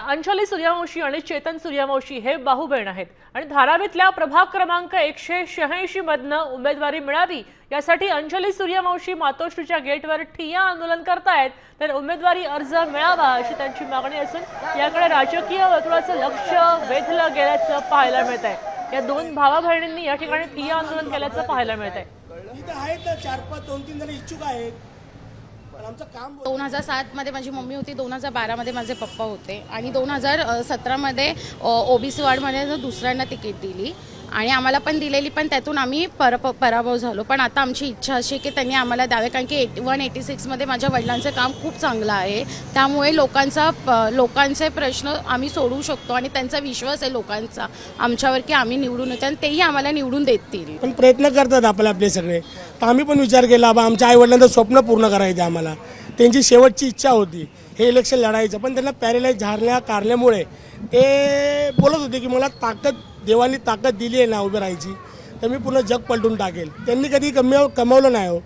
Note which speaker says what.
Speaker 1: अंजली सूर्यवंशी आणि चेतन सूर्यवंशी हे भाऊ बहीण आहेत आणि धारावीतल्या प्रभाग क्रमांक 186 मधनं उमेदवारी मिळावी यासाठी अंजली सूर्यवंशी मातोश्रीच्या गेटवर ठिय्या आंदोलन करतायत। तर उमेदवारी अर्ज मिळावा अशी त्यांची मागणी असून याकडे राजकीय वर्तुळाचं लक्ष वेधलं गेल्याचं पाहायला मिळतंय। या दोन भावा बहिणींनी या ठिकाणी ठिय्या आंदोलन केल्याचं पाहायला मिळतंय।
Speaker 2: इथं आहेत 4-5 2-3 जण इच्छुक आहेत, पण आमचं काम
Speaker 3: 2007 मध्ये माझी मम्मी होती, 2012 मध्ये माझे पप्पा होते आणि 2017 मध्ये ओबीसी वार्डमध्ये दुसऱ्यांना तिकीट दिली आणि आम्हाला पण दिलेली, पण त्यातून आम्ही पराभव झालो। पण आता आमची इच्छा अशी की त्यांनी आम्हाला द्यावे, कारण की 186 मध्ये माझ्या वडिलांचं काम खूप चांगलं आहे, त्यामुळे लोकांचे प्रश्न आम्ही सोडवू शकतो आणि त्यांचा विश्वास आहे लोकांचा आमच्यावर की आम्ही निवडून येतो आणि तेही आम्हाला निवडून देतील।
Speaker 2: पण प्रयत्न करतात आपले सगळे। तर आम्ही पण विचार केला बा आमच्या आईवडिलांचं स्वप्न पूर्ण करायचं, आम्हाला त्यांची शेवटची इच्छा होती हे इलेक्शन लढायचं, पण त्यांना पॅरेलाइज कारल्यामुळे ते बोलत होते की मला देवानी ताकद दिली आहे ना उभे राहायची, तर मी पुन्हा जग पलटून टाकेल। त्यांनी कधी कमवलं नाही हो।